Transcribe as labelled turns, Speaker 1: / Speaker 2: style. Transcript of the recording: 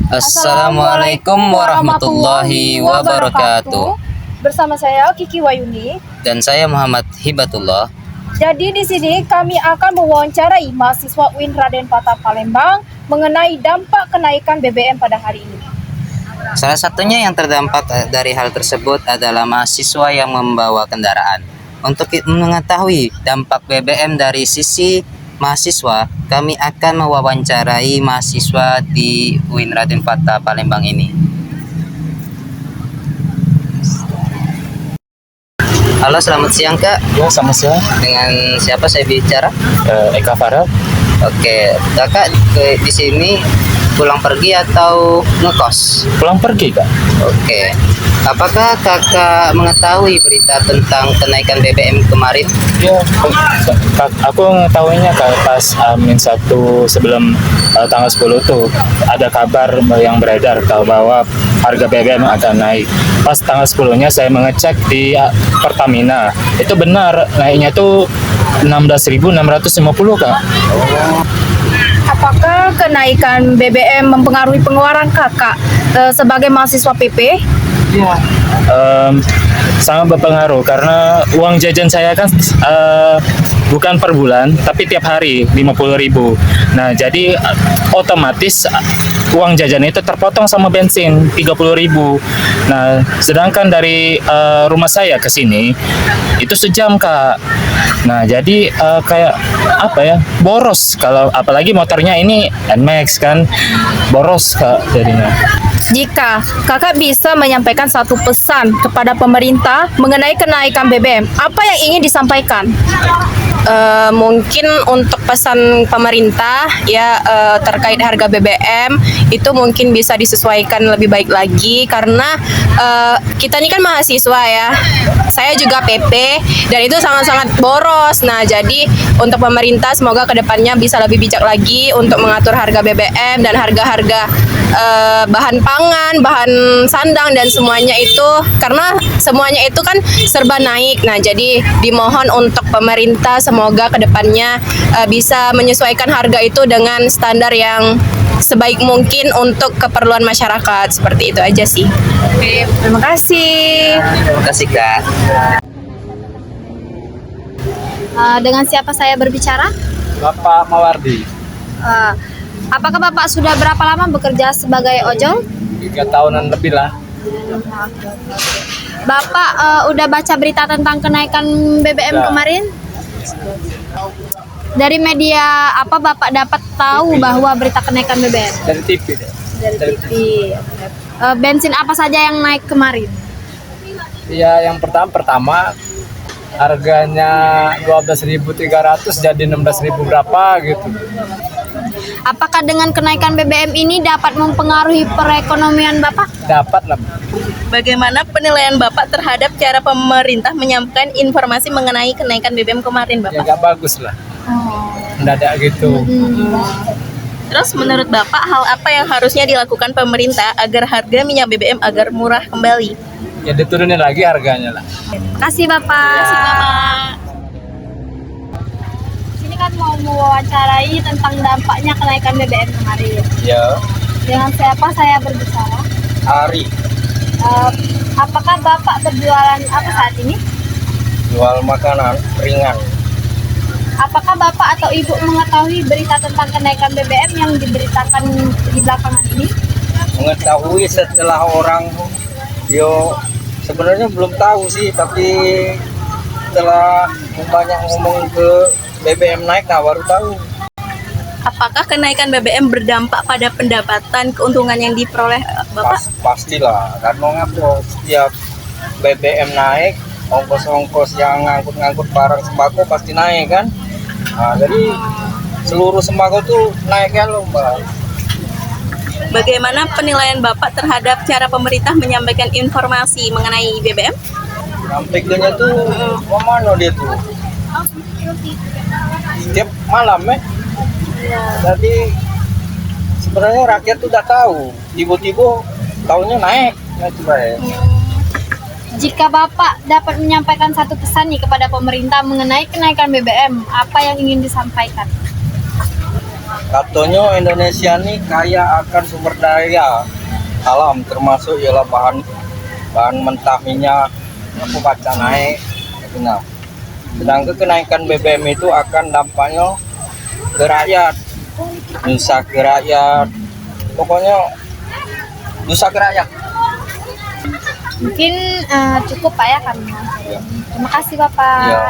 Speaker 1: Assalamualaikum warahmatullahi wabarakatuh.
Speaker 2: Bersama saya Kiki Wayuni
Speaker 1: Dan saya Muhammad Hibatullah.
Speaker 2: Jadi di sini kami akan mewawancarai mahasiswa UIN Raden Patah Palembang mengenai dampak kenaikan BBM pada hari ini.
Speaker 1: Salah satunya yang terdampak dari hal tersebut adalah mahasiswa yang membawa kendaraan. Untuk mengetahui dampak BBM dari sisi mahasiswa, kami akan mewawancarai mahasiswa di UIN Raden Patah Palembang ini. Halo, selamat siang Kak.
Speaker 3: Ya, sama siang.
Speaker 1: Dengan siapa saya bicara?
Speaker 3: Eka Farel.
Speaker 1: Oke, Kakak di sini pulang pergi atau ngekos?
Speaker 3: Pulang pergi, Kak.
Speaker 1: Oke. Apakah Kakak mengetahui berita tentang kenaikan BBM kemarin?
Speaker 3: Ya, aku ngetahuinya Kak, pas Amin 1 sebelum tanggal 10 tuh ada kabar yang beredar bahwa harga BBM akan naik. Pas tanggal 10-nya saya mengecek di Pertamina. Itu benar, naiknya tuh 16.650, Kak.
Speaker 2: Apakah kenaikan BBM mempengaruhi pengeluaran kakak sebagai mahasiswa PP?
Speaker 3: Iya. Sangat berpengaruh karena uang jajan saya kan bukan per bulan tapi tiap hari 50.000. Nah, jadi otomatis uang jajan itu terpotong sama bensin 30.000. Nah, sedangkan dari rumah saya ke sini itu sejam, Kak. Nah, jadi kayak apa ya, boros. Kalau apalagi motornya ini NMAX kan, boros, Kak, jadinya.
Speaker 2: Jika kakak bisa menyampaikan satu pesan kepada pemerintah mengenai kenaikan BBM, apa yang ingin disampaikan?
Speaker 4: Mungkin untuk pesan pemerintah ya terkait harga BBM itu mungkin bisa disesuaikan lebih baik lagi karena kita ini kan mahasiswa ya, saya juga PP dan itu sangat-sangat boros. Nah, jadi untuk pemerintah semoga kedepannya bisa lebih bijak lagi untuk mengatur harga BBM dan harga-harga bahan pangan, bahan sandang dan semuanya itu, karena semuanya itu kan serba naik. Nah, jadi dimohon untuk pemerintah semoga kedepannya bisa menyesuaikan harga itu dengan standar yang sebaik mungkin untuk keperluan masyarakat. Seperti itu aja sih.
Speaker 2: Oke, terima kasih.
Speaker 1: Terima kasih Kak.
Speaker 2: Dengan siapa saya berbicara?
Speaker 3: Bapak Mawardi,
Speaker 2: Apakah Bapak sudah berapa lama bekerja sebagai ojol?
Speaker 3: 3 tahunan lebih lah.
Speaker 2: Bapak udah baca berita tentang kenaikan BBM
Speaker 3: Udah.
Speaker 2: kemarin? Dari media apa Bapak dapat tahu bahwa berita kenaikan BBM?
Speaker 3: Dari TV deh.
Speaker 2: Dari TV. Bensin apa saja yang naik kemarin?
Speaker 3: Ya, yang pertama harganya 12.300 jadi 16.000 berapa gitu.
Speaker 2: Apakah dengan kenaikan BBM ini dapat mempengaruhi perekonomian Bapak?
Speaker 3: Dapat lah.
Speaker 4: Bagaimana penilaian Bapak terhadap cara pemerintah menyampaikan informasi mengenai kenaikan BBM kemarin,
Speaker 3: Ya,
Speaker 4: Bapak?
Speaker 3: gak bagus lah. Mendadak gitu.
Speaker 4: Terus menurut Bapak hal apa yang harusnya dilakukan pemerintah agar harga minyak BBM agar murah kembali?
Speaker 3: Ya, diturunin lagi harganya lah.
Speaker 2: Terima kasih Bapak. Sini kan mau mewawancarai tentang dampaknya kenaikan BBM kemarin.
Speaker 3: Ya,
Speaker 2: Dengan siapa saya berbicara?
Speaker 3: Ari
Speaker 2: Apakah Bapak berjualan apa saat ini?
Speaker 3: jual makanan ringan.
Speaker 2: Apakah Bapak atau Ibu mengetahui berita tentang kenaikan BBM yang diberitakan di belakangan ini?
Speaker 3: Mengetahui setelah orang, yo sebenarnya belum tahu sih, tapi setelah banyak ngomong ke BBM naik, nah baru tahu.
Speaker 4: Apakah kenaikan BBM berdampak pada pendapatan keuntungan yang diperoleh Bapak?
Speaker 3: Pastilah, karena ngapa setiap BBM naik, ongkos-ongkos yang ngangkut-ngangkut barang sembako pasti naik kan. Nah, jadi seluruh sembako tuh naik kan loh, Mbak.
Speaker 4: Bagaimana penilaian Bapak terhadap cara pemerintah menyampaikan informasi mengenai BBM?
Speaker 3: Sampingnya tuh kemana dia tuh? Setiap malam Jadi sebenarnya rakyat tuh udah tahu, tiba-tiba tahunnya naik,
Speaker 2: Jika Bapak dapat menyampaikan satu pesan nih kepada pemerintah mengenai kenaikan BBM, apa yang ingin disampaikan?
Speaker 5: Katanya Indonesia ini kaya akan sumber daya alam, termasuk ialah bahan mentah minyak, apa baca naik. Nah, sedangkan kenaikan BBM itu akan dampaknya ke rakyat, nyusah ke rakyat, pokoknya nyusah ke rakyat.
Speaker 2: Mungkin cukup Pak ya kami. Terima kasih Bapak.
Speaker 5: Ya.